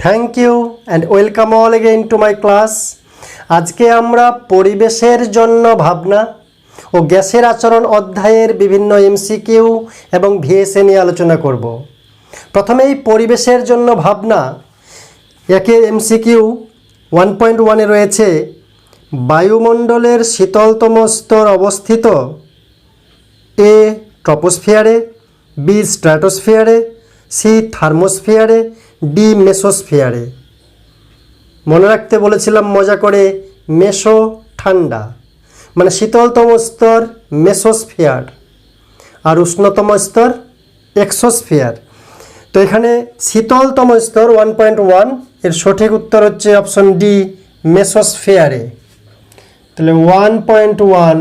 Thank you and welcome all again to my class. আজকে আমরা পরিবেশের জন্য ভাবনা ও গ্যাসের আচরণ অধ্যায়ের বিভিন্ন এমসিকিউ এবং ভিএসএ নিয়ে আলোচনা করব। প্রথমেই পরিবেশের জন্য ভাবনা একের এমসিকিউ 1.1-এ রয়েছে, বায়ুমণ্ডলের শীতলতম স্তর অবস্থিত এ ট্রপোস্ফিয়ারে, বি স্ট্র্যাটোস্ফিয়ারে, সি থার্মোস্ফিয়ারে, ডি মেসোস্ফিয়ারে। মনে রাখতে বলেছিলাম মজা করে, মেসো ঠান্ডা মানে শীতলতম স্তর মেসোস্ফিয়ার আর উষ্ণতম স্তর এক্সোস্ফিয়ার। তো এখানে শীতলতম স্তর 1.1 এর সঠিক উত্তর হচ্ছে অপশন ডি মেসোস্ফিয়ারে। তাহলে 1.1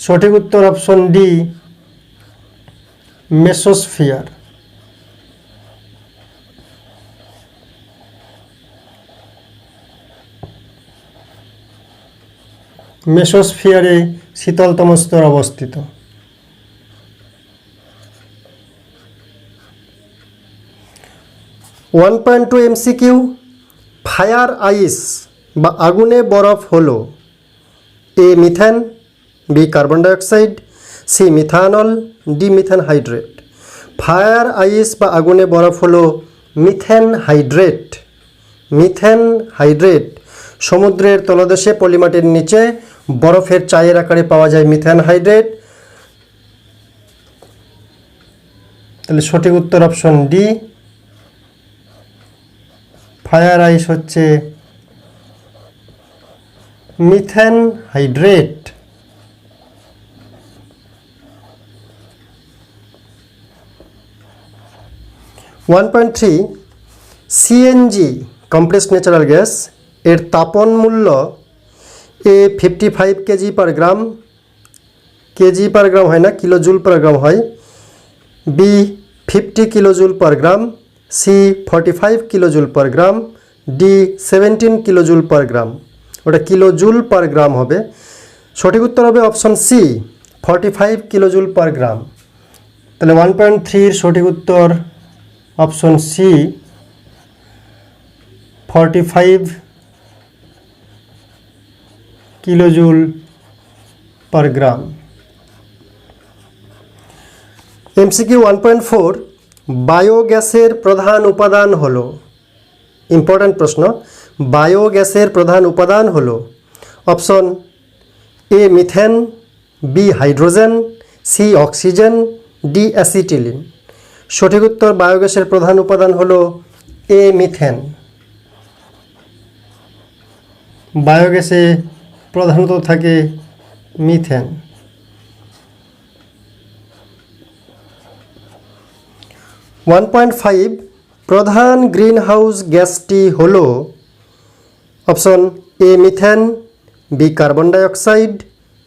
সঠিক উত্তর অপশন ডি মেসোস্ফিয়ার। মেসোস্ফিয়ারে শীতলতম স্তর অবস্থিত। 1.2 এমসিকিউ, ফায়ার আইস বা আগুনে বরফ হলো A methane, B carbon dioxide, C methanol, D methane hydrate. Fire ice বা আগুনে বরফ হলো মিথেন হাইড্রেট। মিথেন হাইড্রেট সমুদ্রের তলদেশে পলিমাটির নিচে বরফের চায়ের আকারে পাওয়া যায় মিথেন হাইড্রেট। তাহলে সঠিক উত্তর অপশন ডি, ফায়ার আইস হচ্ছে methane hydrate. CNG compressed natural gas এর তাপন মূল্য এ 55 কেজি পার গ্রাম, কেজি পার গ্রাম হয় না, কিলোজুল পার গ্রাম হয়, B 50 kilojoule per gram, C 45 kilojoule per gram, D 17 kilojoule per gram. ওটা কিলোজুল পার গ্রাম হবে। সঠিক উত্তর হবে option C 45 kilojoule per gram. তাহলে 1.3 সঠিক উত্তর option C 45 kilojoule per gram. MCQ 1.4, বায়োগ্যাসের প্রধান উপাদান হলো, ইম্পর্ট্যান্ট প্রশ্ন, বায়োগ্যাসের প্রধান উপাদান হলো option A methane, B hydrogen, C oxygen, D acetylene. সঠিক উত্তর বায়োগ্যাসের প্রধান উপাদান হলো এ মিথেন। বায়োগ্যাসে প্রধানত থাকে মিথেন। 1.5, প্রধান গ্রিনহাউস গ্যাসটি হলো option A methane, B carbon dioxide,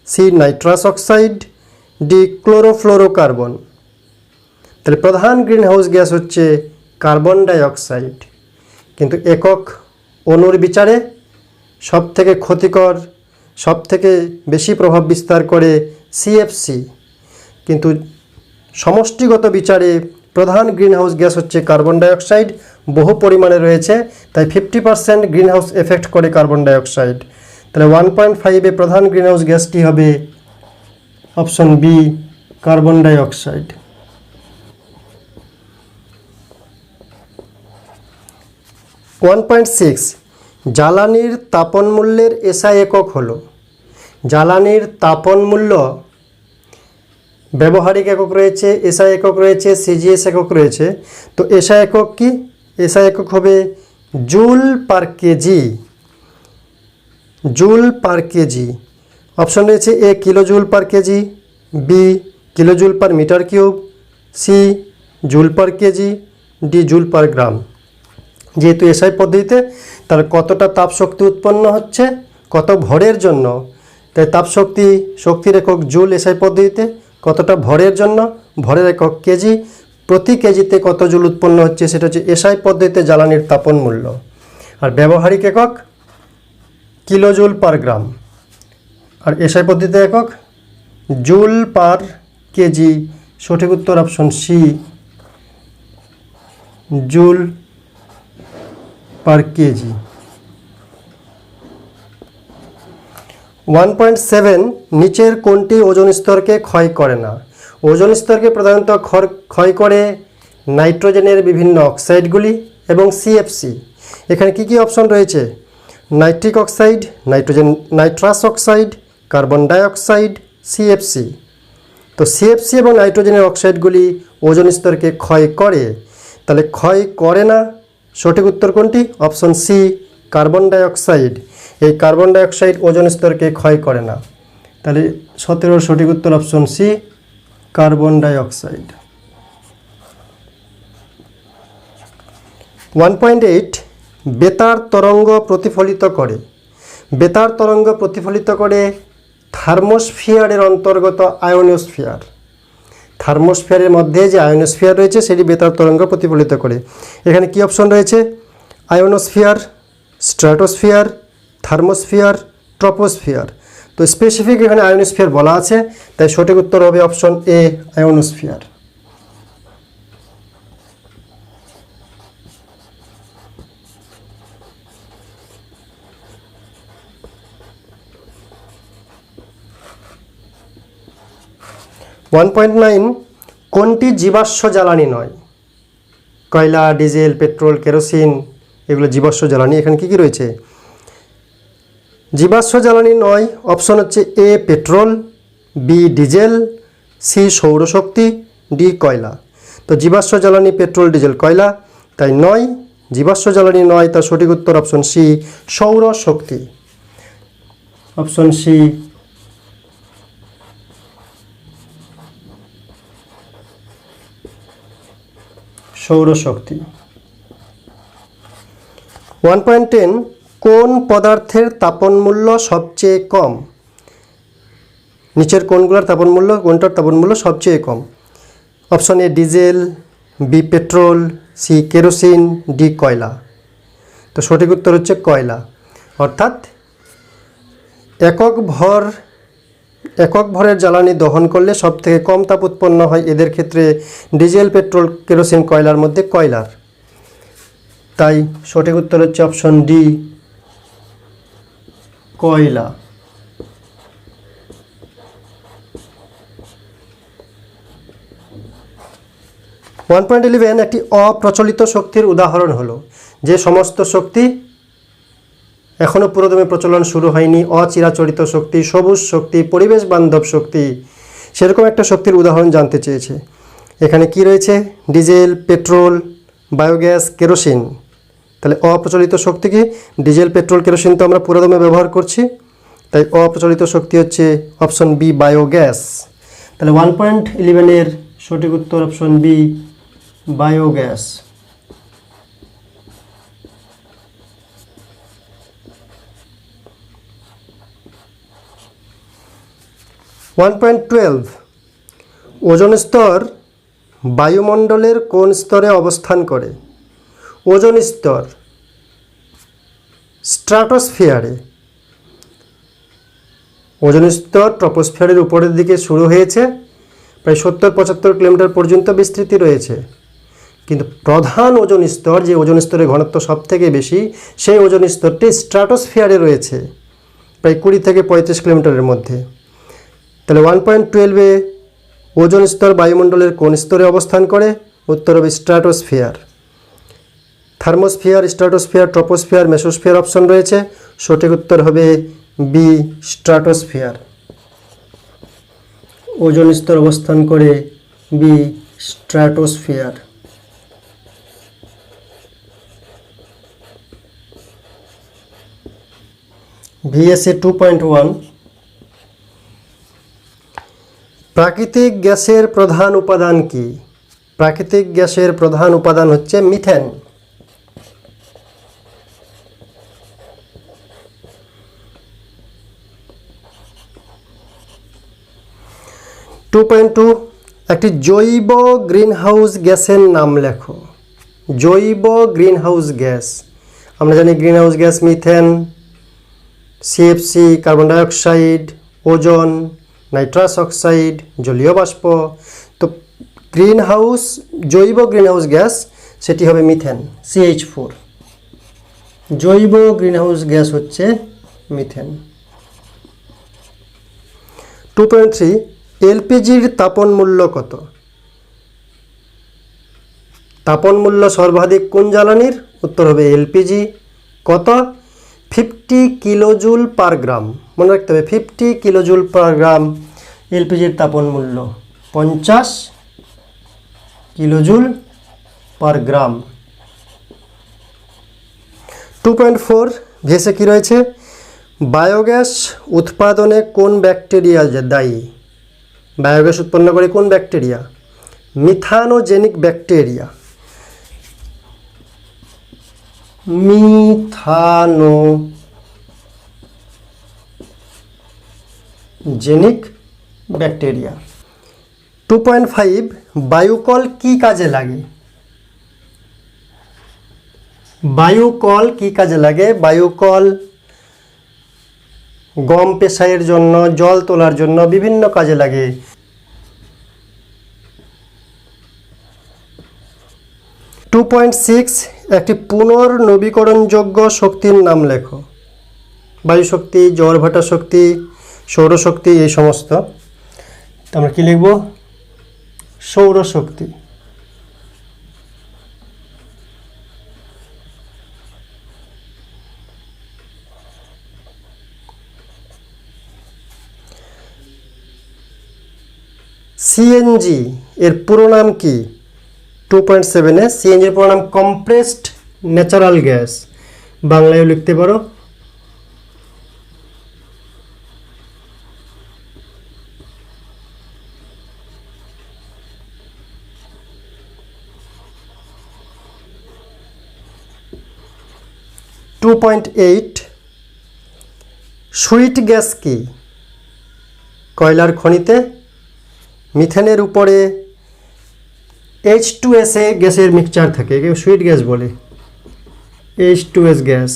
C nitrous oxide, D chlorofluorocarbon. তাহলে প্রধান গ্রিনহাউস গ্যাস হচ্ছে কার্বন ডাইঅক্সাইড, কিন্তু একক অণুর বিচারে সবথেকে ক্ষতিকর, সবথেকে বেশি প্রভাব বিস্তার করে সিএফসি, কিন্তু সমষ্টিগত বিচারে প্রধান গ্রিনহাউস গ্যাস হচ্ছে কার্বন ডাইঅক্সাইড। বহু পরিমাণে রয়েছে, তাই 50% গ্রিনহাউস এফেক্ট করে কার্বন ডাইঅক্সাইড। তাহলে 1.5-এ প্রধান গ্রিনহাউস গ্যাসটি হবে অপশন বি কার্বন ডাইঅক্সাইড। 1.6, জ্বালানির তাপন মূল্যের এসআই একক হলো, জ্বালানির তাপন মূল্য ব্যবহারিক একক রয়েছে, এসআই একক রয়েছে, সিজিএস একক রয়েছে। তো এসআই একক কি? এসআই একক হবে joule per KG. Joule per KG. Option রয়েছে A kilojoule per KG, B kilojoule per metre cube, C joule per KG, D joule per gram. যেহেতু এসআই পদ্ধতিতে, তাহলে কতটা তাপ শক্তি উৎপন্ন হচ্ছে কত ভরের জন্য, তাই তাপশক্তি শক্তির একক জুল এসআই পদ্ধতিতে, কতটা ভরের জন্য ভরের একক কেজি, প্রতি কেজিতে কত জুল উৎপন্ন হচ্ছে সেটা হচ্ছে এসআই পদ্ধতিতে জ্বালানির তাপন মূল্য। আর ব্যবহারিক একক কিলোজুল পার গ্রাম, আর এসআই পদ্ধতিতে একক জুল পার কেজি। সঠিক উত্তর option C joule per KG. 1.7 নিচের কোনটি ওজোন স্তরকে ক্ষয় করে না? ওজোন স্তরকে প্রধানত ক্ষয় করে নাইট্রোজেনের বিভিন্ন অক্সাইডগুলি এবং সিএফসি। এখানে কি কি অপশন রয়েছে? Nitric oxide, nitrous oxide, carbon dioxide, CFC. তো সিএফসি এবং নাইট্রোজেনের অক্সাইডগুলি ওজোন স্তরকে ক্ষয় করে, তাহলে ক্ষয় করে না সঠিক উত্তর কোনটি? Option C, carbon dioxide. এই কার্বন ডাইঅক্সাইড ওজোন স্তরকে ক্ষয় করে না, তাহলে 17 সঠিক উত্তর অপশন সি, কার্বন ডাইঅক্সাইড। 1.8 বেতার তরঙ্গ প্রতিফলিত করে। বেতার তরঙ্গ প্রতিফলিত করে থার্মোস্ফিয়ারের অন্তর্গত আয়োনোস্ফিয়ার। থার্মোস্ফিয়ারের মধ্যে যে আয়োনোস্ফিয়ার রয়েছে সেটি বেতার তরঙ্গ প্রতিফলিত করে। এখানে কি অপশন রয়েছে? Ionosphere, stratosphere, thermosphere, troposphere. তো স্পেসিফিক এখানে আয়োনোস্ফিয়ার বলা আছে, তাই সঠিক উত্তর হবে অপশন এ, আয়োনোস্ফিয়ার। (1.9) কোনটি জীবাশ্ম জ্বালানি নয়? কয়লা, ডিজেল, পেট্রোল, কেরোসিন এগুলো জীবাশ্ম জ্বালানি। এখানে কি কি রয়েছে? জীবাশ্ম জ্বালানি নয় অপশন হচ্ছে এ, পেট্রোল, বি, ডিজেল, সি, সৌরশক্তি, ডি, কয়লা। তো জীবাশ্ম জ্বালানি পেট্রোল, ডিজেল, কয়লা, তাই নয়, জীবাশ্ম জ্বালানি নয়, তার সঠিক উত্তর অপশন সি, সৌরশক্তি। অপশন সি, সৌরশক্তি। 1.10 কোন পদার্থের তাপন মূল্য সবচেয়ে কম? নিচের কোনগুলোর তাপন মূল্য, কোনটার তাপন মূল্য সবচেয়ে কম? Option A, diesel, B, petrol, C, kerosene, D, কয়লা। তো সঠিক উত্তর হচ্ছে কয়লা। অর্থাৎ একক ভরের জ্বালানি দহন করলে সবথেকে কম তাপ উৎপন্ন হয় এদের ক্ষেত্রে ডিজেল, পেট্রোল, কেরোসিন, কয়লার মধ্যে কয়লার। তাই সঠিক উত্তর হচ্ছে অপশন ডি, কয়লা। 1.11 একটি অপ্রচলিত শক্তির উদাহরণ হলো যে সমস্ত শক্তি এখনও পুরোদমে প্রচলন শুরু হয়নি, অচিরাচরিত শক্তি, সবুজ শক্তি, পরিবেশ বান্ধব শক্তি, সেরকম একটা শক্তির উদাহরণ জানতে চেয়েছে। এখানে কি রয়েছে? Diesel, petrol, biogas, kerosene. তাহলে অপ্রচলিত শক্তি কি? ডিজেল, পেট্রোল, কেরোসিন তো আমরা পুরোদমে ব্যবহার করছি, তাই অপ্রচলিত শক্তি হচ্ছে অপশন বি, বায়োগ্যাস। তাহলে 1.11 সঠিক উত্তর অপশন বি, বায়োগ্যাস। (1.12) ওজোন স্তর বায়ুমণ্ডলের কোন স্তরে অবস্থান করে? ওজোন স্তর স্ট্র্যাটোস্ফিয়ারে। ওজোন স্তর ট্রপোস্ফিয়ারের উপরের দিকে শুরু হয়েছে, প্রায় 70-75 কিলোমিটার পর্যন্ত বিস্তৃতি রয়েছে। কিন্তু প্রধান ওজোন স্তর, যে ওজোন স্তরের ঘনত্ব সব থেকে বেশি, সেই ওজোন স্তরটি স্ট্র্যাটোস্ফিয়ারে রয়েছে, প্রায় 20 থেকে 35 কিলোমিটারের মধ্যে। তাহলে 1.12-এ ওজোন স্তর বায়ুমণ্ডলের কোন স্তরে অবস্থান করে? উত্তর হবে stratosphere. Thermosphere, stratosphere, troposphere, mesosphere option রয়েছে, সঠিক উত্তর হবে বি, স্ট্র্যাটোস্ফিয়ার। ওজোন স্তর অবস্থান করে বি, স্ট্র্যাটোস্ফিয়ার। VSA 2.1 প্রাকৃতিক গ্যাসের প্রধান উপাদান কি? প্রাকৃতিক গ্যাসের প্রধান উপাদান হচ্ছে মিথেন। একটি জৈব গ্রিনহাউস গ্যাসের নাম লেখো। জৈব গ্রিনহাউস গ্যাস, আমরা জানি greenhouse gas methane, CFC, carbon dioxide, ozone, nitrous oxide, জলীয় বাষ্প। তো জৈব গ্রিনহাউস গ্যাস সেটি হবে মিথেন, CH4। জৈব গ্রিনহাউস গ্যাস হচ্ছে মিথেন। 2.3 এলপিজির তাপন মূল্য কত? তাপন মূল্য সর্বাধিক কোন জ্বালানির? উত্তর হবে এলপিজি। কত? 50 কিলোজুল পার গ্রাম। মনে রাখতে হবে 50 কিলোজুল পার গ্রাম এলপিজির তাপন মূল্য, 50 কিলোজুল পার গ্রাম। 2.4 ভেসে কি রয়েছে? বায়োগ্যাস উৎপাদনে কোন ব্যাকটেরিয়া দায়ী? বায়োগ্যাস উৎপন্ন করে কোন bacteria? Methanogenic bacteria. Methanogenic bacteria. 2.5 বায়ুকল কি কাজে লাগে? বায়ুকল কি কাজে লাগে? বায়ুকল গম পেশাইয়ের জন্য, জল তোলার জন্য বিভিন্ন কাজে লাগে। 2.6 একটি পুনর্নবীকরণযোগ্য শক্তির নাম লেখো। বায়ুশক্তি, জলভাটা শক্তি, সৌরশক্তি, এই সমস্ত। আমরা কি লিখব? সৌরশক্তি। সিএনজি এর পুরো নাম কি? 2.7 সিএনজির পুরো নাম কম্প্রেসড ন্যাচারাল গ্যাস। বাংলায়ও লিখতে পারো। .8 সুইট গ্যাস কি? কয়লার খনিতে মিথেনের উপরে H2S গ্যাসের মিক্সচার থাকে, একে সুইট গ্যাস বলে, H2S গ্যাস।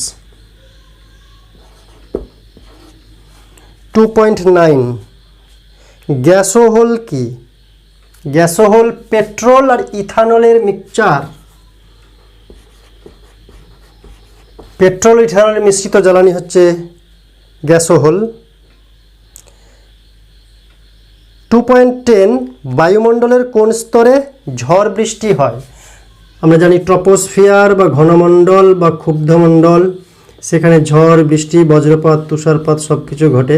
2.9 গ্যাসোহল কি? গ্যাসোহল পেট্রোল আর ইথানলের মিক্সচার। পেট্রোল ইথানলের মিশ্রিত জ্বালানি হচ্ছে গ্যাসোহল। 2.10 বায়ুমণ্ডলের কোন স্তরে ঝড় বৃষ্টি হয়? আমরা জানি ট্রপোস্ফিয়ার বা ঘনমণ্ডল বা ক্ষুব্ধমণ্ডল, সেখানে ঝড় বৃষ্টি, বজ্রপাত, তুষারপাত সব কিছু ঘটে।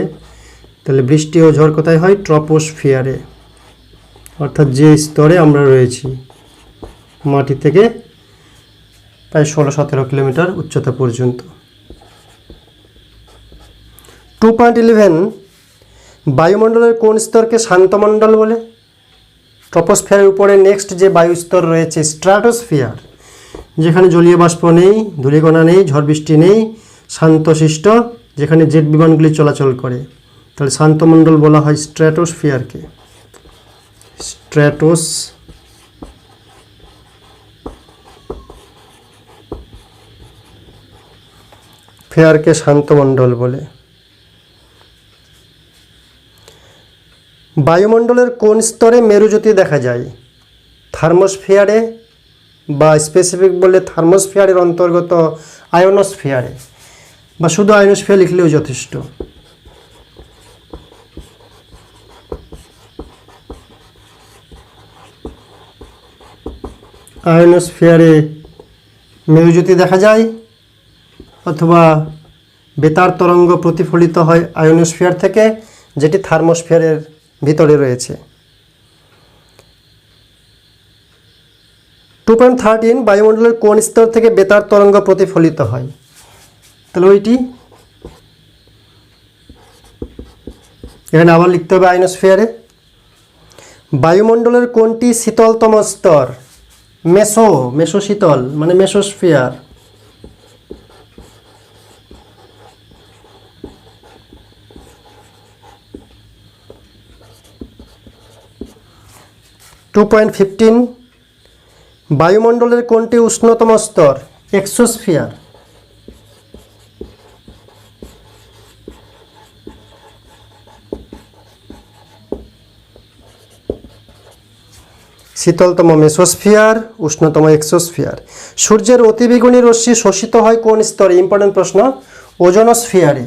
তাহলে বৃষ্টি ও ঝড় কোথায় হয়? ট্রপোস্ফিয়ারে, অর্থাৎ যে স্তরে আমরা রয়েছি মাটি থেকে প্রায় 16-17 কিলোমিটার উচ্চতা পর্যন্ত। 2.11 বায়ুমণ্ডলের কোন স্তরকে শান্তমণ্ডল বলে? ট্রপোস্ফিয়ারের উপরে নেক্সট যে বায়ুস্তর রয়েছে স্ট্র্যাটোস্ফিয়ার, যেখানে জলীয় বাষ্প নেই, ধূলিকণা নেই, ঝড় বৃষ্টি নেই, শান্তশিষ্ট, যেখানে জেট বিমানগুলি চলাচল করে, তাহলে শান্তমণ্ডল বলা হয় স্ট্র্যাটোস্ফিয়ারকে। স্ট্র্যাটোস্ফিয়ারকে শান্তমণ্ডল বলে। বায়ুমণ্ডলের কোন স্তরে মেরুজ্যোতি দেখা যায়? থার্মোস্ফিয়ারে, বা স্পেসিফিক বললে থার্মোস্ফিয়ারের অন্তর্গত আয়োনোস্ফিয়ারে, বা শুধু আয়োনোস্ফিয়ার লিখলেও যথেষ্ট। আয়োনোস্ফিয়ারে মেরুজ্যোতি দেখা যায়, অথবা বেতার তরঙ্গ প্রতিফলিত হয় আয়োনোস্ফিয়ার থেকে, যেটি থার্মোস্ফিয়ারের ভিতরে রয়েছে। 2.13 বায়ুমণ্ডলের কোন স্তর থেকে বেতার তরঙ্গ প্রতিফলিত হয়? তাহলে ওইটি এখানে আবার লিখতে হবে আয়োনোস্ফিয়ারে। বায়ুমণ্ডলের কোনটি শীতলতম স্তর? মেসোশীতল মানে মেসোস্ফিয়ার। 2.15 বায়ুমণ্ডলের কোনটি উষ্ণতম স্তর? এক্সোস্ফিয়ার। শীতলতম মেসোস্ফিয়ার, উষ্ণতম এক্সোস্ফিয়ার। সূর্যের অতিবেগুনি রশ্মি শোষিত হয় কোন স্তরে? ইম্পর্টেন্ট প্রশ্ন। ওজোনোস্ফিয়ারে।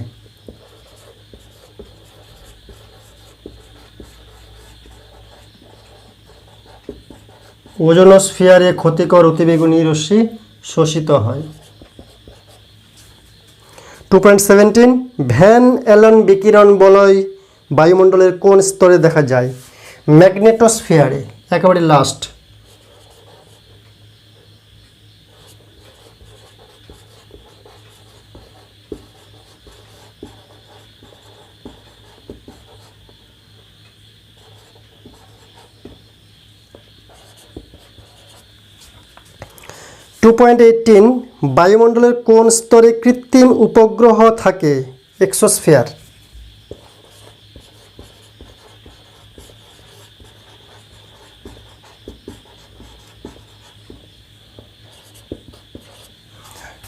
ওজোনোস্ফিয়ারে ক্ষতিকর অতিবেগুনি রশ্মি শোষিত হয়। 2.17 ভ্যান অ্যালেন বিকিরণ বলয় বায়ুমণ্ডলের কোন স্তরে দেখা যায়? ম্যাগনেটোস্ফিয়ারে, একেবারে লাস্ট। টু 2.18 বায়ুমণ্ডলের কোন স্তরে কৃত্রিম উপগ্রহ থাকে? এক্সোস্ফিয়ার।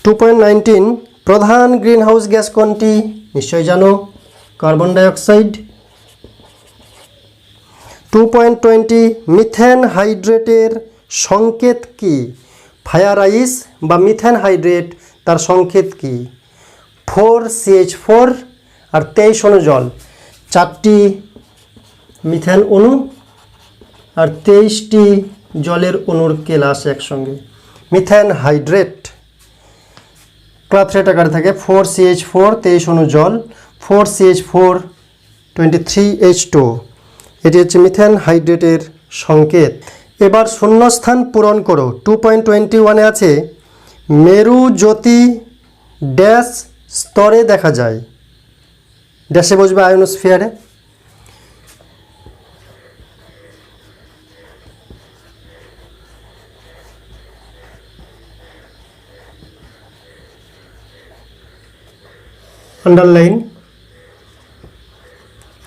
টু 2.19 প্রধান গ্রিনহাউস গ্যাস কোনটি? নিশ্চয়ই জানো, কার্বন ডাইঅক্সাইড। 2.20 মিথেন হাইড্রেটের সংকেত কি? ফায়ার আইস বা মিথেন হাইড্রেট, তার সংকেত কি? 4CH4 আর 23 অণু জল, 4টি মিথেন অণু আর 23টি জলের অণুর কেলাস একসঙ্গে, মিথেন হাইড্রেট। ক্লাথরেট আকারে থাকে 4CH4, 23 অণু জল, 4CH4 23H2। এটি হচ্ছে মিথেন হাইড্রেটের সংকেত। এবার শূন্যস্থান পূরণ করো। 2.21 আছে মেরু জ্যোতি ড্যাশ স্তরে দেখা যায়। ড্যাশে বসবে আয়োনোস্ফিয়ারে। আন্ডারলাইন।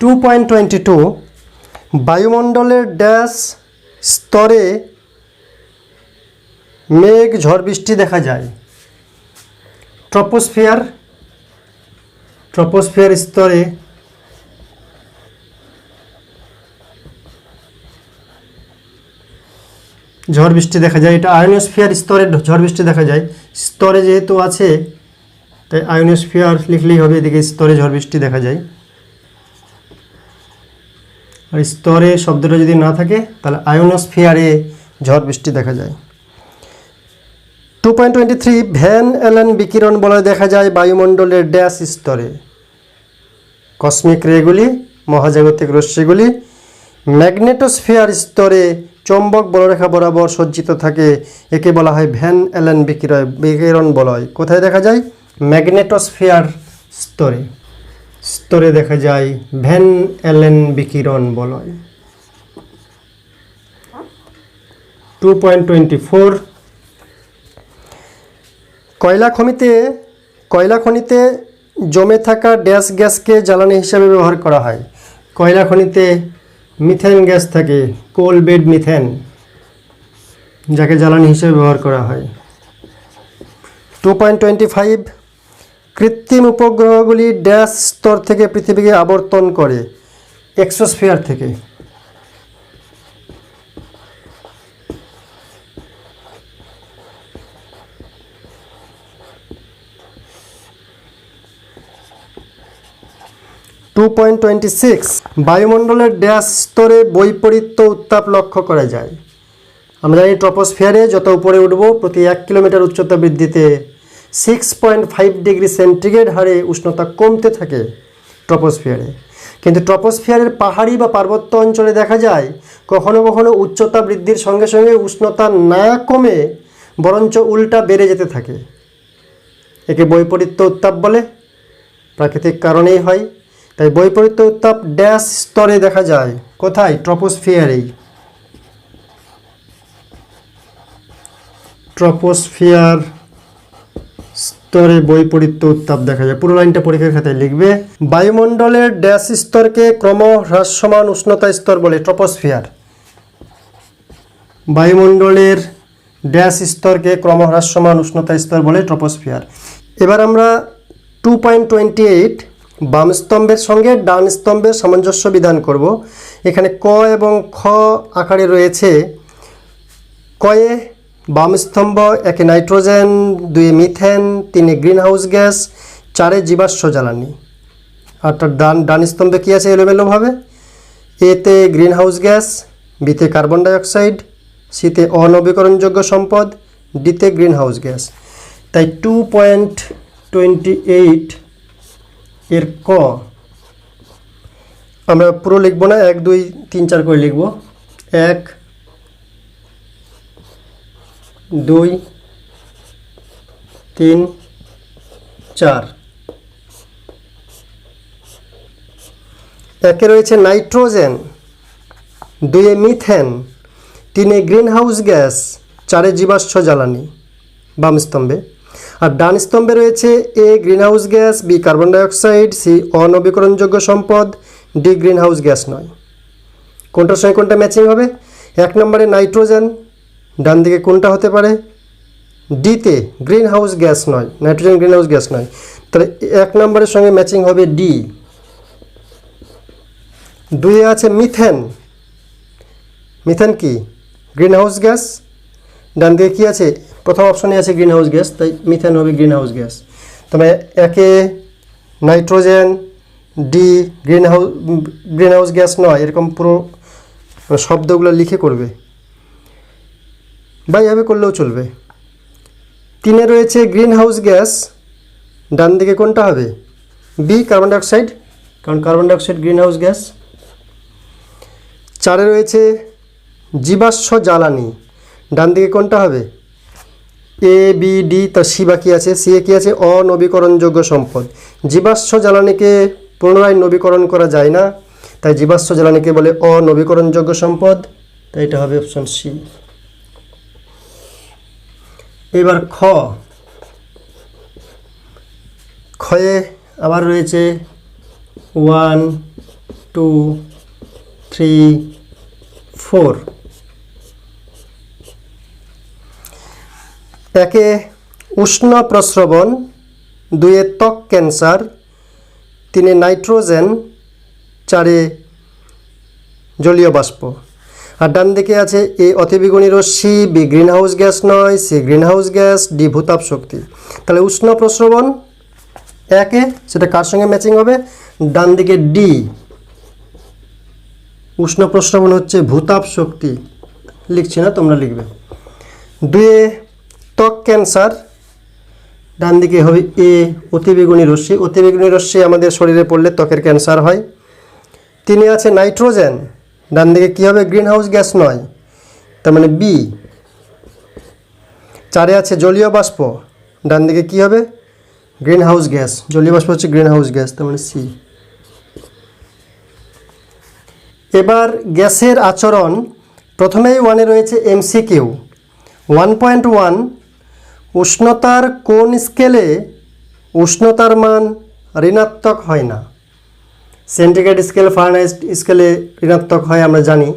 2.22 বায়ুমণ্ডলের ড্যাশ স্তরে মেঘ ঝড় বৃষ্টি দেখা যায়? ট্রপোস্ফিয়ার। ট্রপোস্ফিয়ার স্তরে ঝড় বৃষ্টি দেখা যায়। এটা আয়োনোস্ফিয়ার স্তরে ঝড় বৃষ্টি দেখা যায়। স্তরে যেহেতু আছে তাই আয়োনোস্ফিয়ার লিখলেই হবে, এদিকে স্তরে ঝড় বৃষ্টি দেখা যায়। আর স্তরে শব্দটা যদি না থাকে তাহলে আয়োনোস্ফিয়ারে ঝড় বৃষ্টি দেখা যায়। 2.23 ভ্যান অ্যালেন বিকিরণ বলয় দেখা যায় বায়ুমণ্ডলের ড্যাশ স্তরে? কসমিক রেগুলি, মহাজাগতিক রশ্মিগুলি। ম্যাগনেটোস্ফিয়ার স্তরে চৌম্বক বলরেখা বরাবর সজ্জিত থাকে, একে বলা হয় ভ্যান অ্যালেন বিকিরণ বলয়। কোথায় দেখা যায়? ম্যাগনেটোস্ফিয়ার স্তরে। স্তরে দেখা যায় ভ্যান অ্যালেন বিকিরণ বলয়। 2.24 কয়লা খনিতে জমে থাকা ড্যাশ গ্যাসকে জ্বালানি হিসাবে ব্যবহার করা হয়? কয়লা খনিতে মিথেন গ্যাস থাকে, কোল বেড মিথেন, যাকে জ্বালানি হিসেবে ব্যবহার করা হয়। 2.25 কৃত্রিম উপগ্রহগুলি ড্যাশ স্তর থেকে পৃথিবীকে আবর্তন করে? এক্সোস্ফিয়ার থেকে। টু 2.26 বায়ুমণ্ডলের ড্যাশ স্তরে বৈপরীত্য উত্তাপ লক্ষ্য করা যায়? আমরা জানি ট্রপোস্ফিয়ারে যত উপরে উঠব প্রতি 1 কিলোমিটার উচ্চতা বৃদ্ধিতে 6.5 ডিগ্রি সেন্টিগ্রেড হারে উষ্ণতা কমতে থাকে ট্রপোস্ফিয়ারে। কিন্তু ট্রপোস্ফিয়ারের পাহাড়ি বা পার্বত্য অঞ্চলে দেখা যায় কখনো কখনো উচ্চতা বৃদ্ধির সঙ্গে সঙ্গে উষ্ণতা না কমে বরঞ্চ উল্টা বেড়ে যেতে থাকে। একে বৈপরীত্য উত্তাপ বলে, প্রাকৃতিক কারণেই হয়। তাই বৈপরীত্য উত্তাপ ড্যাশ স্তরে দেখা যায়? কোথায়? ট্রপোস্ফিয়ারেই। ট্রপোস্ফিয়ার স্তরে বৈপরীত্য উত্তাপ দেখা যায়। পুরো লাইনটা পরীক্ষার খাতায় লিখবে। বায়ুমণ্ডলের ড্যাশ স্তরকে ক্রমহ্রাসমান উষ্ণতা স্তর বলে? ট্রপোস্ফিয়ার। বায়ুমণ্ডলের ড্যাশ স্তরকে ক্রমহ্রাসমান উষ্ণতা স্তর বলে? ট্রপোস্ফিয়ার। এবার আমরা 2.28 বাম স্তম্ভের সঙ্গে ডান স্তম্ভের সামঞ্জস্য বিধান করব। এখানে ক এবং খ আকারে রয়েছে কয়ে বাম স্তম্ভ, একে নাইট্রোজেন, দুয়ে মিথেন, তিনে গ্রিন হাউস গ্যাস, চারে জীবাশ্ম জ্বালানি। অর্থাৎ ডান স্তম্ভে কী আছে এলোমেলোভাবে? এতে গ্রিন হাউস গ্যাস, বিতে কার্বন ডাইঅক্সাইড, সিতে অনবীকরণযোগ্য সম্পদ, ডিতে গ্রিন হাউস গ্যাস। তাই 2.28 এর ক আমরা পুরো লিখব না, 1 2 3 4 করে লিখব। 1 2 3 4। একে রয়েছে নাইট্রোজেন, দুয়ে মিথেন, তিনে গ্রিন হাউস গ্যাস, চারে জীবাশ্ম জ্বালানি বাম স্তম্ভে। আর ডান স্তম্ভে রয়েছে A green house gas, B carbon dioxide, C অনবীকরণযোগ্য সম্পদ, ডি গ্রিন হাউস গ্যাস নয়। কোনটার সঙ্গে কোনটা ম্যাচিং হবে? 1 নম্বরে নাইট্রোজেন, ডান দিকে কোনটা হতে পারে? ডিতে গ্রিন হাউস গ্যাস নয়, নাইট্রোজেন গ্রিন হাউস গ্যাস নয়। তাহলে 1 নম্বরের সঙ্গে ম্যাচিং হবে ডি। 2 আছে মিথেন, মিথেন কি? Green house gas. ডান দিকে কী আছে? প্রথম অপশনে আছে গ্রিন হাউস গ্যাস, তাই মিথেন হবে গ্রিন হাউস গ্যাস। তবে একে nitrogen, D green house gas নয়, এরকম পুরো শব্দগুলো লিখে করবে বা এভাবে করলেও চলবে। 3 রয়েছে গ্রিন হাউস গ্যাস, ডান দিকে কোনটা হবে? বি কার্বন ডাইঅক্সাইড, কারণ carbon dioxide green house gas. 4 রয়েছে জীবাশ্ম জ্বালানি, ডান দিকে কোনটা হবে? এ বি ডি, তার সি বাকি আছে। সি এ কী আছে? অনবীকরণযোগ্য সম্পদ। জীবাশ্ম জ্বালানিকে পুনরায় নবীকরণ করা যায় না, তাই জীবাশ্ম জ্বালানিকে বলে অনবীকরণযোগ্য সম্পদ, তাই এটা হবে অপশন সি। এবার খয়ে আবার রয়েছে 1 2 3 4। একে উষ্ণ প্রস্রবণ, দুয়ে ত্বক ক্যান্সার, তিনে নাইট্রোজেন, চারে জলীয় বাষ্প। আর ডান দিকে আছে এ অতিবেগুনি রশ্মি, বি গ্রিন হাউস গ্যাস নয়, C green house gas, D ভূতাপ শক্তি। তাহলে উষ্ণ প্রস্রবণ একে, সেটা কার সঙ্গে ম্যাচিং হবে? ডান দিকে ডি, উষ্ণ প্রস্রবণ হচ্ছে ভূতাপ শক্তি, লিখছি না, তোমরা লিখবে। 2 ত্বক ক্যান্সার, ডান দিকে হবে এ অতিবেগুনি রশ্মি। অতিবেগুনি রশ্মি আমাদের শরীরে পড়লে ত্বকের ক্যান্সার হয়। 3 আছে নাইট্রোজেন, ডান দিকে কী হবে? গ্রিন হাউস গ্যাস নয়, তার মানে বি। 4 আছে জলীয় বাষ্প, ডান দিকে কী হবে? গ্রিন হাউস গ্যাস, জলীয় বাষ্প হচ্ছে গ্রিন হাউস গ্যাস, তার মানে সি। এবার গ্যাসের আচরণ, প্রথমেই 1 রয়েছে এমসিকিউ। 1.1 উষ্ণতার কোন স্কেলে উষ্ণতার মান ঋণাত্মক হয় না? সেন্টিগ্রেড স্কেল, ফারেনহাইট স্কেলে ঋণাত্মক হয় আমরা জানি।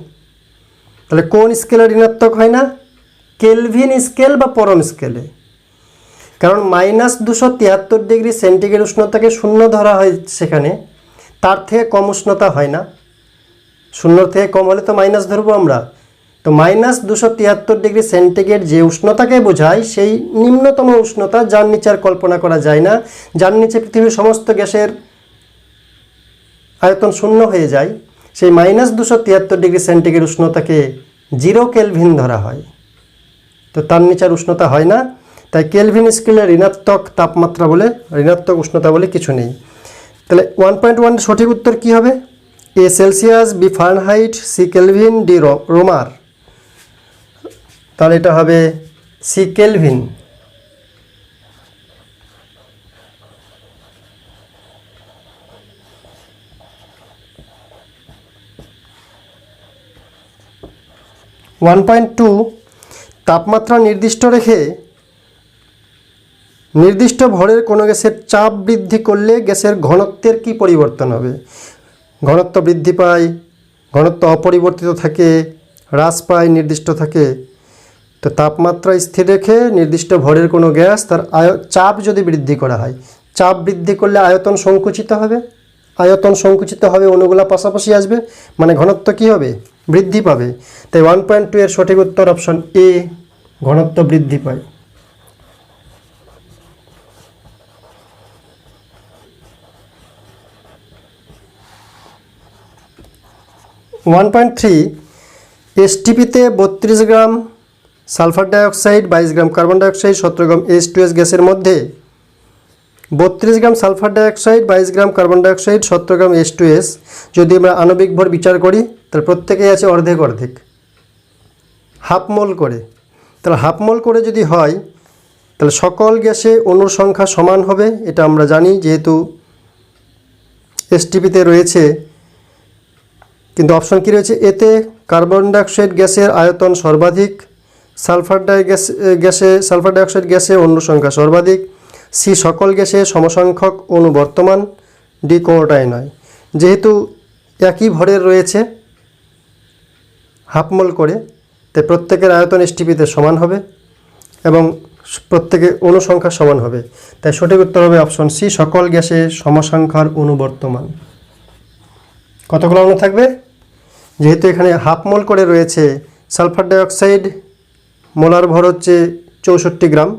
তাহলে কোন স্কেলে ঋণাত্মক হয় না? কেলভিন স্কেল বা পরম স্কেলে। কারণ -273 ডিগ্রি সেন্টিগ্রেড উষ্ণতাকে 0 ধরা হয় সেখানে, তার থেকে কম উষ্ণতা হয় না। 0 থেকে কম হলে তো মাইনাস ধরবো আমরা। তো -273 ডিগ্রি সেন্টিগ্রেড যে উষ্ণতাকে বোঝায়, সেই নিম্নতম উষ্ণতা যার নিচে আর কল্পনা করা যায় না, যার নিচে পৃথিবীর সমস্ত গ্যাসের আয়তন 0 হয়ে যায়, সেই -273 ডিগ্রি সেন্টিগ্রেড উষ্ণতাকে 0 কেলভিন ধরা হয়। তো তার নিচে আর উষ্ণতা হয় না, তাই কেলভিন স্কেলে ঋণাত্মক তাপমাত্রা বলে, ঋণাত্মক উষ্ণতা বলে কিছু নেই। তাহলে 1.1 সঠিক উত্তর কী হবে? A Celsius, B Fahrenheit, C Kelvin, D Romer. তাহলে এটা হবে সি কেলভিন। (1.2) তাপমাত্রা নির্দিষ্ট রেখে নির্দিষ্ট ভরের কোনো গ্যাসের চাপ বৃদ্ধি করলে গ্যাসের ঘনত্বের কি পরিবর্তন হবে? ঘনত্ব বৃদ্ধি পায়, ঘনত্ব অপরিবর্তিত থাকে, হ্রাস পায়, নির্দিষ্ট থাকে। তো তাপমাত্রা স্থির রেখে নির্দিষ্ট ভরের কোনো গ্যাস তার চাপ যদি বৃদ্ধি করা হয়, চাপ বৃদ্ধি করলে আয়তন সংকুচিত হবে, আয়তন সংকুচিত হবে, অণুগুলা পাশাপাশি আসবে, মানে ঘনত্ব কী হবে? বৃদ্ধি পাবে। তাই 1.2 এর সঠিক উত্তর অপশন এ, ঘনত্ব বৃদ্ধি পায়। 1.3 এসটিপিতে 32 gram sulphur dioxide, 22 gram carbon dioxide, 17 gram H2S গ্যাসের মধ্যে 32 gram sulphur dioxide, 22 gram carbon dioxide, 17 gram H2S যদি আমরা আণবিক ভর বিচার করি তাহলে প্রত্যেকেই আছে অর্ধেক অর্ধেক, হাফ মোল করে। তাহলে হাফ মোল করে যদি হয় তাহলে সকল গ্যাসে অণুর সংখ্যা সমান হবে, এটা আমরা জানি যেহেতু এসটিপিতে রয়েছে। কিন্তু অপশন কী রয়েছে? এতে কার্বন ডাইঅক্সাইড গ্যাসের আয়তন সর্বাধিক, সালফার ডাইঅক্সাইড গ্যাসে অণুর সংখ্যা সর্বাধিক, সি সকল গ্যাসে সমসংখ্যক অণু বর্তমান, ডি কোনোটাই নয়। যেহেতু একই ভরের রয়েছে হাফ মোল করে, তাই প্রত্যেকের আয়তন এসটিপিতে সমান হবে এবং প্রত্যেকের অণু সংখ্যা সমান হবে। তাই সঠিক উত্তর হবে অপশন সি, সকল গ্যাসে সমসংখ্যার অণু বর্তমান। কতগুলো অণু থাকবে? যেহেতু এখানে হাফ মোল করে রয়েছে, সালফার ডাইঅক্সাইড মোলার ভর হচ্ছে 64 গ্রাম,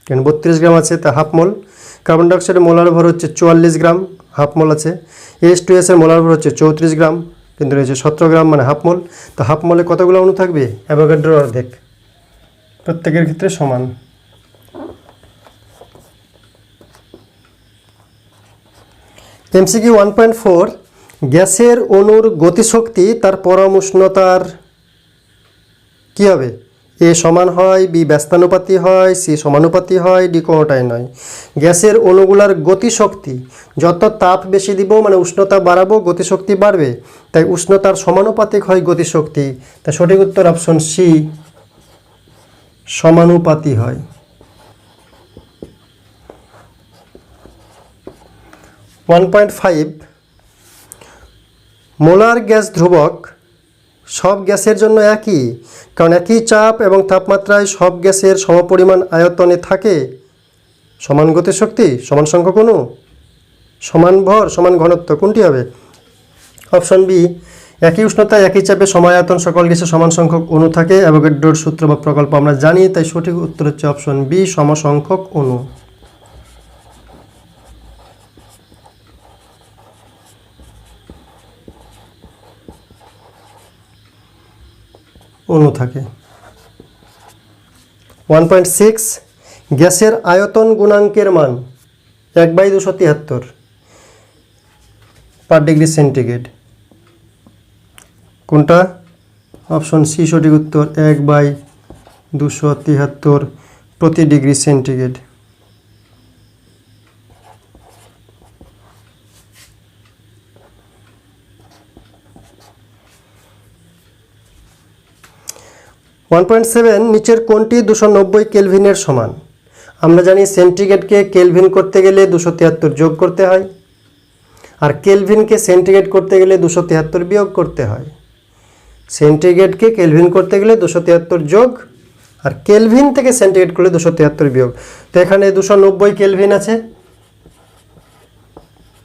কারণ 32 গ্রাম আছে তা হাফ মোল। কার্বন ডাইঅক্সাইডের মোলার ভর হচ্ছে 44 গ্রাম, হাফ মোল আছে। H2S এর মোলার ভর হচ্ছে 34 গ্রাম, কিন্তু রয়েছে 17 গ্রাম মানে হাফ মোল। তো হাফ মোলে কতগুলো অণু থাকবে? অ্যাভোগাড্রোর অর্ধেক, প্রত্যেকের ক্ষেত্রে সমান। এমসিকিউ 1.4 গ্যাসের অণুর গতিশক্তি তার পরম উষ্ণতার কী হবে? এ সমান হয়, বি ব্যস্তানুপাতি হয়, সি সমানুপাতি হয়, ডি কোনোটাই নয়। গ্যাসের অণুগুলার গতিশক্তি, যত তাপ বেশি দিব মানে উষ্ণতা বাড়াবো, গতিশক্তি বাড়বে, তাই উষ্ণতার সমানুপাতিক হয় গতিশক্তি। তাই সঠিক উত্তর অপশন সি, সমানুপাতি হয়। 1.5 মোলার গ্যাস ধ্রুবক সব গ্যাসের জন্য একই, কারণ একই চাপ এবং তাপমাত্রায় সব গ্যাসের সমপরিমাণ আয়তনে থাকে। সমান গতিশক্তি, সমান সংখ্যক অণু, সমান ভর, সমান ঘনত্ব, কোনটি হবে? অপশন বি, একই উষ্ণতায় একই চাপে সমায়তন সকল গ্যাসে সমান সংখ্যক অণু থাকে। অ্যাভোগাড্রোর সূত্র বা প্রকল্প আমরা জানি, তাই সঠিক উত্তর হচ্ছে অপশন বি, সমসংখ্যক অণু। অণু থাকে। 1.6 গ্যাসের আয়তন গুণাঙ্কের মান 1/273 পার ডিগ্রি সেন্টিগ্রেড। কোনটা? অপশন সি সঠিক উত্তর, 1/273 প্রতি ডিগ্রি সেন্টিগ্রেড। ওয়ান 1.7 নিচের কোনটি 290 কেলভিনের সমান? আমরা জানি সেন্টিগ্রেডকে কেলভিন করতে গেলে 273 যোগ করতে হয়, আর কেলভিনকে সেন্টিগ্রেড করতে গেলে 273 বিয়োগ করতে হয়। সেন্টিগ্রেডকে কেলভিন করতে গেলে 273 যোগ, আর কেলভিন থেকে সেন্টিগ্রেড করলে 273 বিয়োগ। তো এখানে 290 কেলভিন আছে,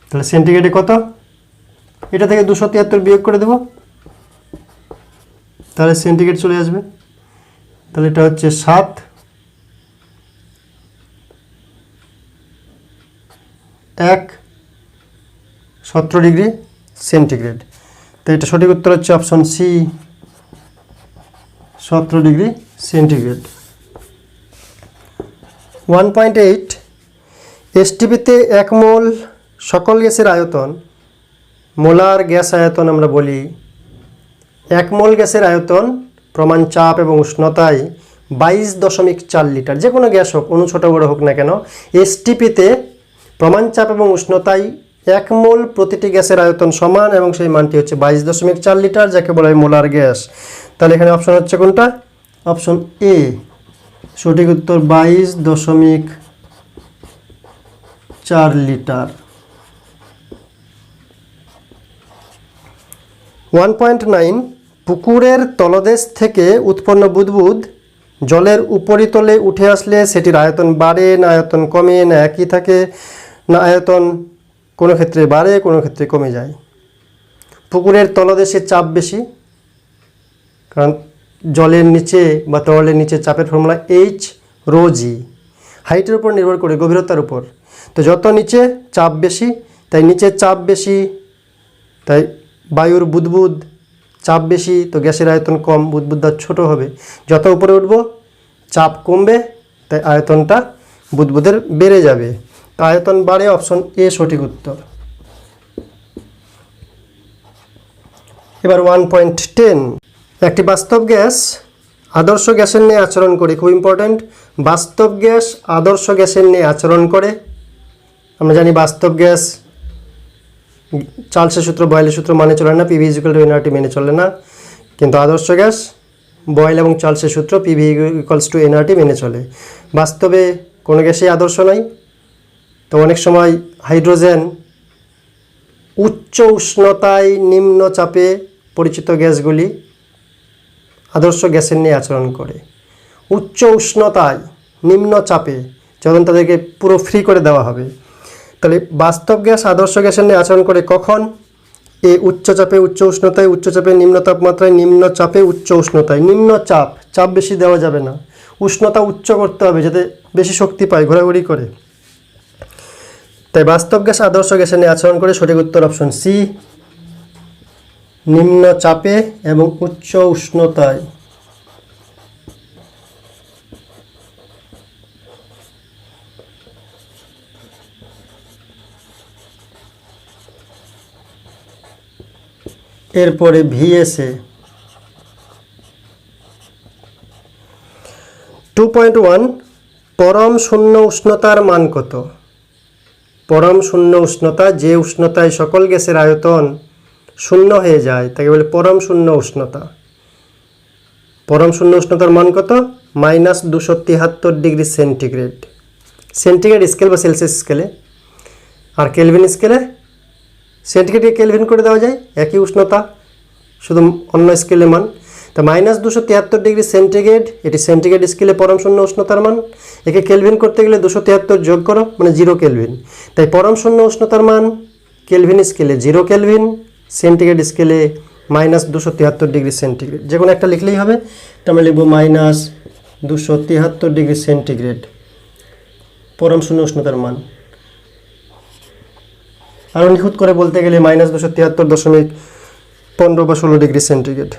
তাহলে সেন্টিগ্রেডে কত? এটা থেকে 273 বিয়োগ করে দেব, তাহলে সেন্টিগ্রেড চলে আসবে। তাহলে এটা হচ্ছে 7 17 ডিগ্রি সেন্টিগ্রেড। তো এটা সঠিক উত্তর হচ্ছে অপশন সি, 17 ডিগ্রি সেন্টিগ্রেড। 1.8 এসটিপিতে 1 মোল সকল গ্যাসের আয়তন, মোলার গ্যাস আয়তন আমরা বলি। 1 মোল গ্যাসের আয়তন প্রমাণ চাপ এবং উষ্ণতায় 22.4 লিটার। যে কোনো গ্যাস হোক, অণু ছোটো বড়ো হোক না কেন, এসটিপিতে প্রমাণ চাপ এবং উষ্ণতায় 1 মোল প্রতিটি গ্যাসের আয়তন সমান এবং সেই মানটি হচ্ছে 22.4 লিটার, যাকে বলা হয় মোলার গ্যাস। তাহলে এখানে অপশন হচ্ছে কোনটা? অপশন এ সঠিক উত্তর, 22.4 লিটার। 1.9 পুকুরের তলদেশ থেকে উৎপন্ন বুদবুদ জলের উপরিতলে উঠে আসলে সেটির আয়তন বাড়ে না আয়তন কমে না একই থাকে, না আয়তন কোনো ক্ষেত্রে বাড়ে কোনো ক্ষেত্রে কমে যায়? পুকুরের তলদেশে চাপ বেশি, কারণ জলের নিচে বা তরলের নিচে চাপের ফর্মুলা এইচ রো জি, হাইটের উপর নির্ভর করে, গভীরতার উপর। তো যত নিচে চাপ বেশি, তাই নিচে চাপ বেশি, তাই বায়ুর বুদবুদ চাপ বেশি, তো গ্যাসের আয়তন কম, বুদবুদটা ছোট হবে। যত উপরে উঠব চাপ কমবে, তাই আয়তনটা বুদবুদের বেড়ে যাবে। তো আয়তন বাড়ে, অপশন এ সঠিক উত্তর। এবার 1.10, একটি বাস্তব গ্যাস আদর্শ গ্যাসের নিয়ে আচরণ করে। খুব ইম্পর্ট্যান্ট, বাস্তব গ্যাস আদর্শ গ্যাসের নিয়ে আচরণ করে। আমরা জানি বাস্তব গ্যাস চার্লসের সূত্র, বয়েলের সূত্র মানে চলে না, পিভি ইকুয়াল টু এনআরটি মেনে চলে না। কিন্তু আদর্শ গ্যাস বয়েল এবং চার্লসের সূত্র পিভি ইকুয়ালস টু এনআরটি মেনে চলে। বাস্তবে কোনো গ্যাসই আদর্শ নয়। তো অনেক সময় হাইড্রোজেন উচ্চ উষ্ণতায় নিম্ন চাপে পরিচিত গ্যাসগুলি আদর্শ গ্যাসের নিয়ে আচরণ করে। উচ্চ উষ্ণতায় নিম্ন চাপে, যখন তাদেরকে পুরো ফ্রি করে দেওয়া হবে। তাহলে বাস্তব গ্যাস আদর্শ গ্যাসের নিয়ে আচরণ করে কখন? এ উচ্চ চাপে উচ্চ উষ্ণতায়, উচ্চ চাপে নিম্ন তাপমাত্রায়, নিম্ন চাপে উচ্চ উষ্ণতায়। নিম্ন চাপ, চাপ বেশি দেওয়া যাবে না, উষ্ণতা উচ্চ করতে হবে যাতে বেশি শক্তি পায়, ঘোরাঘুরি করে। তাই বাস্তব গ্যাস আদর্শ গ্যাসের নিয়ে আচরণ করে। সঠিক উত্তর অপশন সি, নিম্ন চাপে এবং উচ্চ উষ্ণতায়। এরপরে ভিএসএ 2.1, পরম শূন্য উষ্ণতার মান কত? পরম শূন্য উষ্ণতা, যে উষ্ণতায় সকল গ্যাসের আয়তন শূন্য হয়ে যায় তাকে বলে পরম শূন্য উষ্ণতা। পরম শূন্য উষ্ণতার মান কত? -273 ডিগ্রি সেন্টিগ্রেড। সেন্টিগ্রেড স্কেল বা সেলসিয়াস স্কেলে। আর কেলভিন স্কেলে, সেন্টিগ্রেডকে কেলভিন করে দেওয়া যায়, একই উষ্ণতা, শুধু অন্য স্কেলে মান। তা -273 ডিগ্রি সেন্টিগ্রেড, এটি সেন্টিগ্রেড স্কেলে পরম শূন্য উষ্ণতার মান। একে কেলভিন করতে গেলে 273 যোগ করো, মানে 0 কেলভিন। তাই পরম শূন্য উষ্ণতার মান কেলভিন স্কেলে 0 কেলভিন, সেন্টিগ্রেড স্কেলে -273 ডিগ্রি সেন্টিগ্রেড। যে কোনো একটা লিখলেই হবে। এটা আমরা লিখব -273 ডিগ্রি সেন্টিগ্রেড পরম শূন্য উষ্ণতার মান। আরও নিখুঁত করে বলতে গেলে -273.15 বা 16 ডিগ্রি সেন্টিগ্রেড।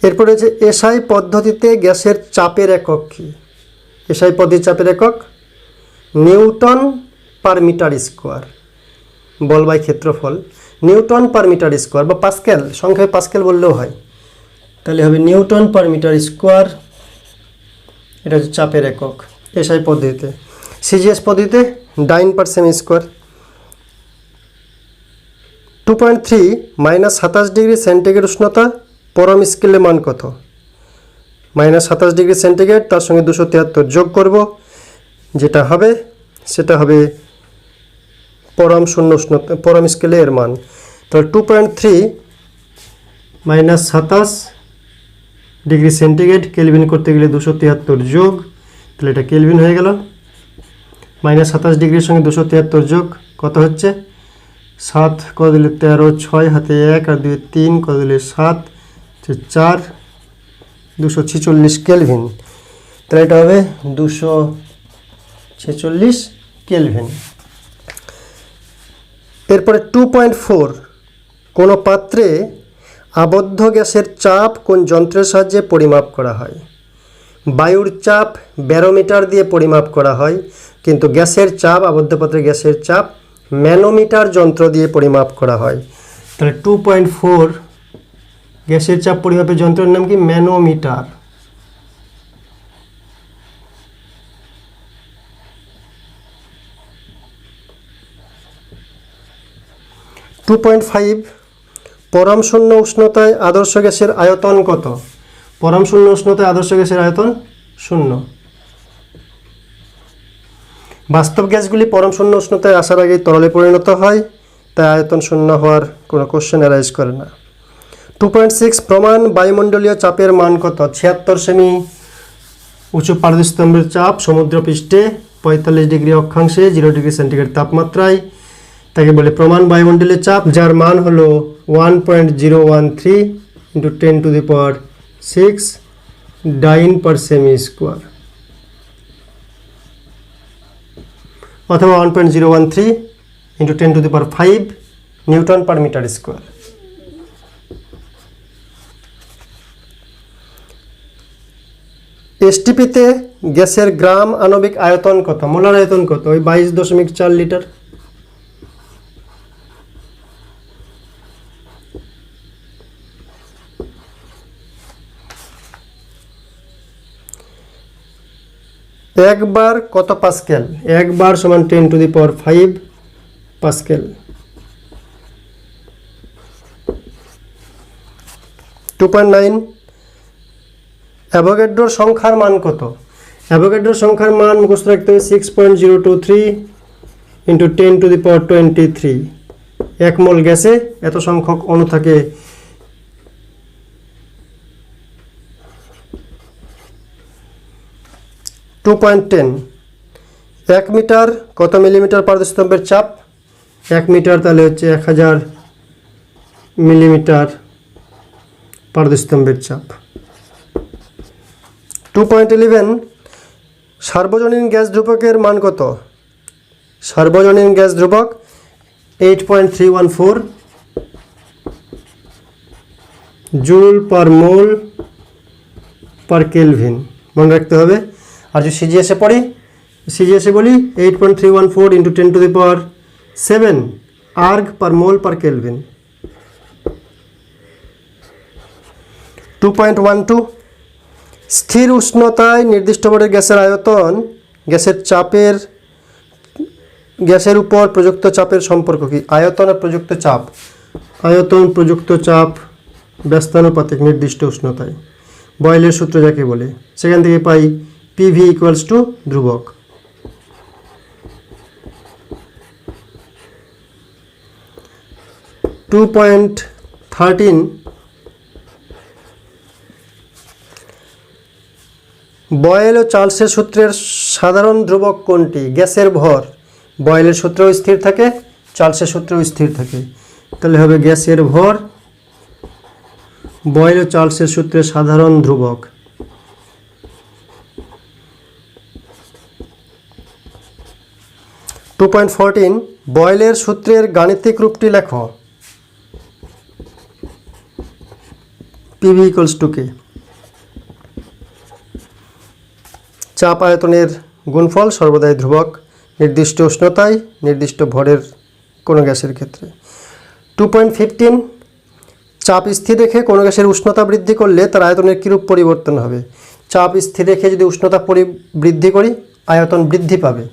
এরপরে হচ্ছে এসআই পদ্ধতিতে গ্যাসের চাপের একক কী? এসআই পদ্ধতির চাপের একক নিউটন পার মিটার স্কোয়ার। বল বাই ক্ষেত্রফল, নিউটন পার মিটার স্কোয়ার বা পাস্কেল, সংখ্যায় পাস্কেল বললেও হয়। তাহলে হবে নিউটন পার মিটার স্কোয়ার, এটা হচ্ছে চাপের একক এসআই পদ্ধতিতে। সিজিএস পদ্ধতিতে ডাইন পার সেমি স্কোয়ার। 2.3, -27 ডিগ্রি সেন্টিগ্রেড উষ্ণতা পরম স্কেলে মান কত? -27 ডিগ্রি সেন্টিগ্রেড, তার সঙ্গে 273 যোগ করব, যেটা হবে সেটা হবে পরম শূন্য উষ্ণতা, পরম স্কেলে এর মান। তাহলে 2.3 -27 ডিগ্রি সেন্টিগ্রেড, কেলভিন করতে গেলে 273 যোগ, তাহলে এটা কেলভিন হয়ে গেল। -27 ডিগ্রির সঙ্গে 273 যোগ কত হচ্ছে? 7 কত দিলে 13, 6 হাতে 1 আর 2 3, কত দিলে 7, 4, 246 কেলভিন। তাহলে এটা হবে 246 কেলভিন। এরপরে 2.4, কোনো পাত্রে আবদ্ধ গ্যাসের চাপ কোন যন্ত্রের সাহায্যে পরিমাপ করা হয়? বায়ুর চাপ ব্যারোমিটার দিয়ে পরিমাপ করা হয়, কিন্তু গ্যাসের চাপ, আবদ্ধ পাত্রে গ্যাসের চাপ ম্যানোমিটার যন্ত্র দিয়ে পরিমাপ করা হয়। তাহলে 2.4, গ্যাসের চাপ পরিমাপের যন্ত্রের নাম কি? ম্যানোমিটার। পরম শূন্য উষ্ণতায় আদর্শ গ্যাসের আয়তন কত? পরম শূন্য উষ্ণতায় আদর্শ গ্যাসের আয়তন 0। বাস্তব গ্যাসগুলি পরম শূন্য উষ্ণতায় আসার আগেই তরলে পরিণত হয়, তাই আয়তন 0 হওয়ার কোনো কোশ্চেন অ্যারাইজ করে না। 2.6, প্রমাণ বায়ুমণ্ডলীয় চাপের মান কত? 76 সেমি উঁচু পারদস্তম্ভের চাপ সমুদ্রপৃষ্ঠে 45 ডিগ্রি অক্ষাংশে 0 ডিগ্রি সেন্টিগ্রেড তাপমাত্রায়, তাকে বলে প্রমাণ বায়ুমণ্ডলীয় চাপ, যার মান হলো 1.013 into 10⁶ dyne per cm square अथवा 1.013 into 10⁵ newton per metre square. এসটিপিতে গ্যাসের গ্রাম আণবিক আয়তন কত, মোলার আয়তন কত? ওই 22.4 লিটার। এক বার কত পাস্কেল? এক বার সমান 10⁵ পাস্কেল। 2.9 অ্যাভোগাড্রোর সংখ্যার মান কত? অ্যাভোগাড্রোর সংখ্যার মান মুখস্থ রাখতে হবে 6.023 ইন্টু 10⁻23। 1 মোল গ্যাসে এত সংখ্যক অণু থাকে। টু 1 মিটার কত মিলিমিটার পারদস্তম্ভের চাপ? 1 মিটার তাহলে হচ্ছে 1000 মিলিমিটার পারদস্তম্ভের চাপ। 2.11 সার্বজনীন গ্যাস ধ্রুবকের মান কত? সার্বজনীন গ্যাস ধ্রুবক 8.314 জুল পার মোল পার কেলভিন মনে রাখতে হবে। আর যদি সিজিএসে পড়ি, সিজিএসে বলি 8.314 ইন্টু 10⁻7 আর্গ পার মোল পার কেলভিন। 2.12 স্থির উষ্ণতায় নির্দিষ্ট ভরের গ্যাসের আয়তন গ্যাসের উপর প্রযুক্ত চাপের সম্পর্ক কি? আয়তন আর প্রযুক্ত চাপ, আয়তন প্রযুক্ত চাপ ব্যস্তানুপাতিক নির্দিষ্ট উষ্ণতায়, বয়েলের সূত্র যাকে বলে, সেখান থেকে পাই পিভি ইকুয়ালস টু ধ্রুবক। টু 2.13 বয়েল ও চার্লসের সূত্রের সাধারণ ধ্রুবক কোনটি? গ্যাসের ভর বয়েলের সূত্রেও স্থির থাকে, চার্লসের সূত্রেও স্থির থাকে, তাহলে হবে গ্যাসের ভর বয়েল ও চার্লসের সূত্রের সাধারণ ধ্রুবক। 2.14 বয়েলের সূত্রের গাণিতিক রূপটি লেখো। পিভি ইকুয়ালস টু কে? চাপ আয়তনের গুণফল সর্বদাই ধ্রুবক নির্দিষ্ট উষ্ণতায় নির্দিষ্ট ভরের কোনো গ্যাসের ক্ষেত্রে। 2.15 চাপ স্থির রেখে কোনো গ্যাসের উষ্ণতা বৃদ্ধি করলে তার আয়তনের কীরূপ পরিবর্তন হবে? চাপ স্থির রেখে যদি উষ্ণতা বৃদ্ধি করি আয়তন বৃদ্ধি পাবে।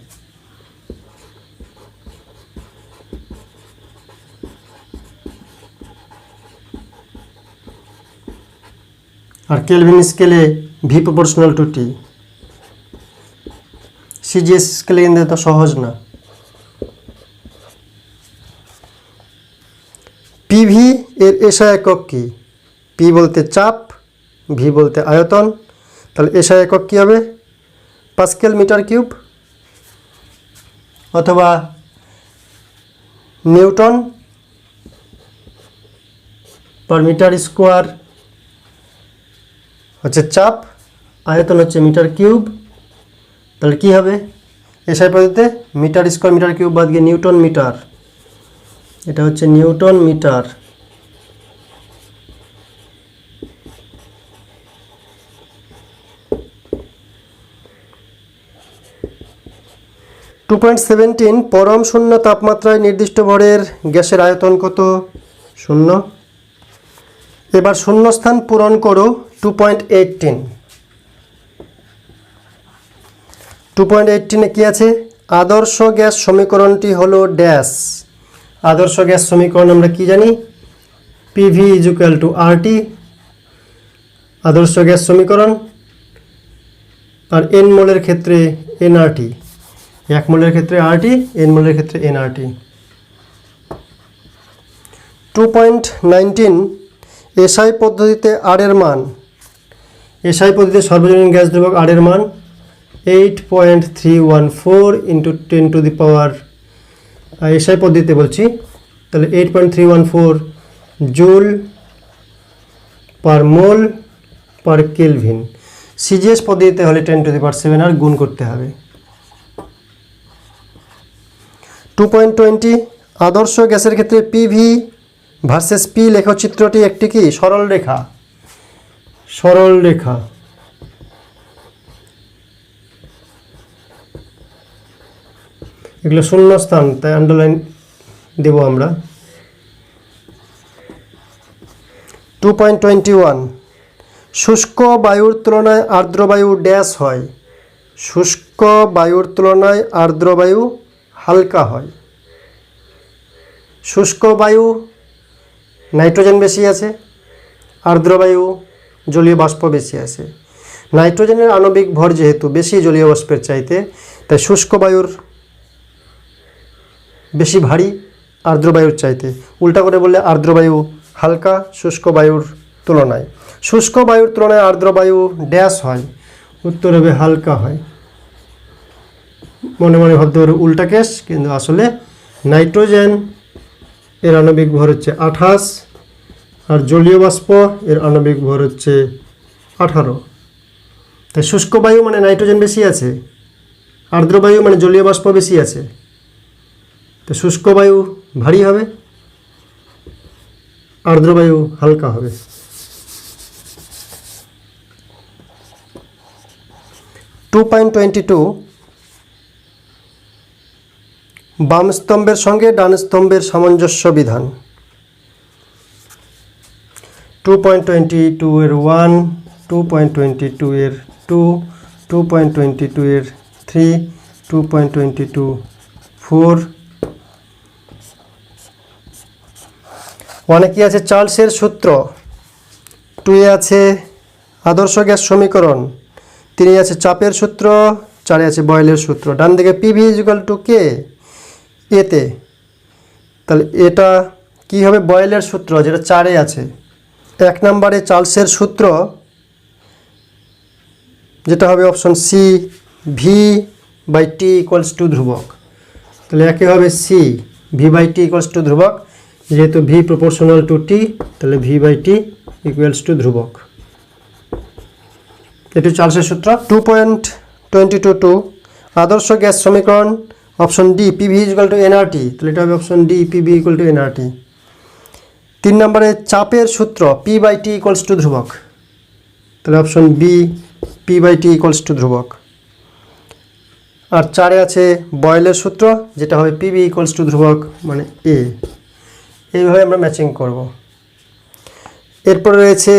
আর কেলভিন স্কেলে V proportional to T. CGS স্কেলে কিন্তু এত সহজ না। পিভি এর এসআই একক কি? পি বলতে চাপ, ভি বলতে আয়তন, তাহলে এসআই একক কী হবে? পাস্কেল মিটার কিউব অথবা নিউটন পার মিটার স্কোয়ার হচ্ছে চাপ, আয়তন হচ্ছে মিটার কিউব, তাহলে কী হবে? এসআই পদ্ধতিতে মিটার স্কোয়ার মিটার কিউব বাদ গিয়ে নিউটন মিটার, এটা হচ্ছে নিউটন মিটার। টু 2.17 পরম শূন্য তাপমাত্রায় নির্দিষ্ট ভরের গ্যাসের আয়তন কত? 0। এবার শূন্যস্থান পূরণ করো। 2.18 2.18 কি আছে? আদর্শ গ্যাস সমীকরণটি হলো ড্যাশ। আদর্শ গ্যাস সমীকরণ আমরা কি জানি? পিভি ইকুয়াল টু আরটি আদর্শ গ্যাস সমীকরণ, আর এন মোলের ক্ষেত্রে এনআরটি। 1 মোলের ক্ষেত্রে আরটি, এন মোলের ক্ষেত্রে এনআরটি। 2.19 এসআই পদ্ধতিতে আর এর মান, এসআই পদ্ধতিতে সর্বজনীন গ্যাস ধ্রুবক আর এর মান 8.314 ইন্টু 10⁻, এসআই পদ্ধতিতে বলছি, তাহলে 8.314 জুল পার মোল পার কেলভিন। সিজিএস পদ্ধতিতে হলে 10⁻7 আর গুণ করতে হবে। 2.20 আদর্শ গ্যাসের ক্ষেত্রে পিভি ভার্সেস পি লেখচিত্রটি একটি কি সরল রেখা। সরল রেখা। এগুলো শূন্য স্থান, তাই আন্ডারলাইন দেব আমরা। 2.21 শুষ্ক বায়ুর তুলনায় আর্দ্র বায়ু ড্যাশ হয়। শুষ্ক বায়ুর তুলনায় আর্দ্র বায়ু হালকা হয়। শুষ্ক বায়ু নাইট্রোজেন বেশি আছে, আর্দ্র বায়ু জলীয় বাষ্প বেশি আছে। নাইট্রোজেনের আণবিক ভর যেহেতু বেশি জলীয় বাষ্পের চাইতে, তাই শুষ্ক বায়ুর বেশি ভারী আর্দ্র বায়ুর চাইতে। উল্টা করে বললে আর্দ্র বায়ু হালকা শুষ্ক বায়ুর তুলনায়। শুষ্ক বায়ুর তুলনায় আর্দ্র বায়ু ড্যাশ হয়, উত্তর হবে হালকা হয়। মনে মনে ভাবতে পারে উল্টা কেস, কিন্তু আসলে নাইট্রোজেন এর আণবিক ভর হচ্ছে 28 আর জলীয় বাষ্প এর আণবিক ভর হচ্ছে 18। তাই শুষ্ক বায়ু মানে নাইট্রোজেন বেশি আছে, আর্দ্র বায়ু মানে জলীয় বাষ্প বেশি আছে। তো শুষ্ক বায়ু ভারী হবে, আর্দ্র বায়ু হালকা হবে। 2.22 বাম স্তম্ভের সঙ্গে ডান স্তম্ভের সামঞ্জস্য বিধান। 2.22 এর 1, 2.22 এর 2, 2.22 এর 3, 2.22 4। ওয়ানে কি আছে? চার্লসের সূত্র। 2 এ আছে আদর্শ গ্যাস সমীকরণ, 3 আছে চাপের সূত্র, 4 আছে বয়েলের সূত্র। ডান দিকে পিভি ইকুয়াল টু কে এতে, তাহলে এটা কি হবে? বয়েলের সূত্র, যেটা 4 আছে। 1 নম্বরে চার্লসের সূত্র, যেটা হবে option C, V by T equals to ধ্রুবক। তাহলে একে হবে C, V by T equals to ধ্রুবক। যেহেতু ভি প্রপোর্শনাল টু টি, তাহলে V by T equals to ধ্রুবক। এটি চার্লসের সূত্র। 2.22 আদর্শ গ্যাস সমীকরণ, option D PV equal to NRT, তাহলে এটা হবে option D PV equal to NRT. 3 নম্বরে চাপের সূত্র, P by T equals to ধ্রুবক, তাহলে option B P by T equals to ধ্রুবক। আর 4 আছে বয়েলের সূত্র, যেটা হবে পিভি ইকুয়ালস টু ধ্রুবক মানে এ। এইভাবে আমরা ম্যাচিং করব। এরপর রয়েছে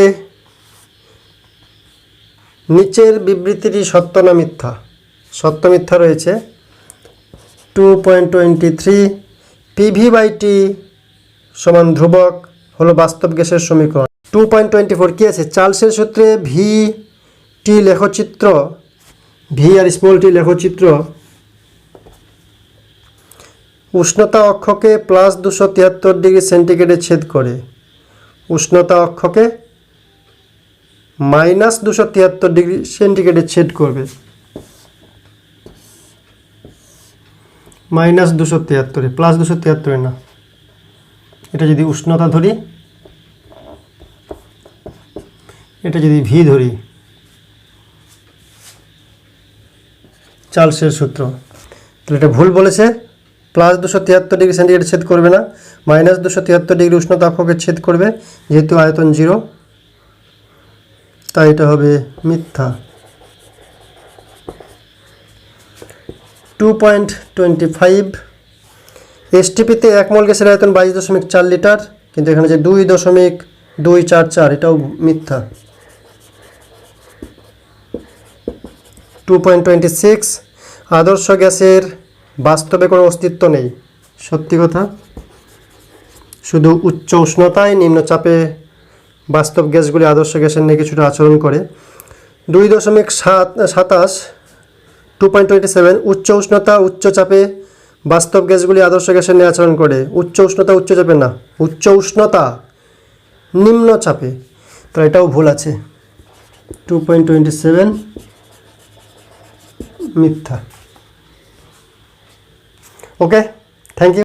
নিচের বিবৃতিটি সত্য না মিথ্যা। সত্য মিথ্যা রয়েছে। 2.23 পিভি বাই টি সমান ধ্রুবক হলো বাস্তব গ্যাসের সমীকরণ। 2.24 কি আছে? চার্লসের সূত্রে ভি টি লেখচিত্র, ভি আর স্মল টি লেখচিত্র উষ্ণতা অক্ষকে +273 সেন্টিগ্রেডে ছেদ করে, উষ্ণতা অক্ষকে -273 সেন্টিগ্রেডে ছেদ করবে। -273, +273 না। এটা যদি উষ্ণতা ধরি, এটা যদি ভি ধরি, চার্লসের সূত্র, তাহলে এটা ভুল বলেছে। +273 সেন্টিগ্রেড ছেদ করবে না, -273 উষ্ণতা অক্ষকে ছেদ করবে। যেহেতু আয়তন 0, তাই এটা হবে মিথ্যা। 2.25 এসটিপিতে 1 মোল গ্যাসের আয়তন 22.4 লিটার, কিন্তু এখানে যে 2.244, এটাও মিথ্যা। 2.26 আদর্শ গ্যাসের বাস্তবে কোনো অস্তিত্ব নেই। সত্যি কথা। শুধু উচ্চ উষ্ণতায় নিম্ন চাপে বাস্তব গ্যাসগুলি আদর্শ গ্যাসের নিয়ে কিছুটা আচরণ করে। 2.27 2.27 উচ্চ উষ্ণতা উচ্চ চাপে বাস্তব গ্যাসগুলি আদর্শ গ্যাসের নিয়ে আচরণ করে। উচ্চ উষ্ণতা উচ্চ চাপে না, উচ্চ উষ্ণতা নিম্ন চাপে, তো এটাও ভুল আছে। 2.27 মিথ্যা। ওকে, থ্যাংক ইউ।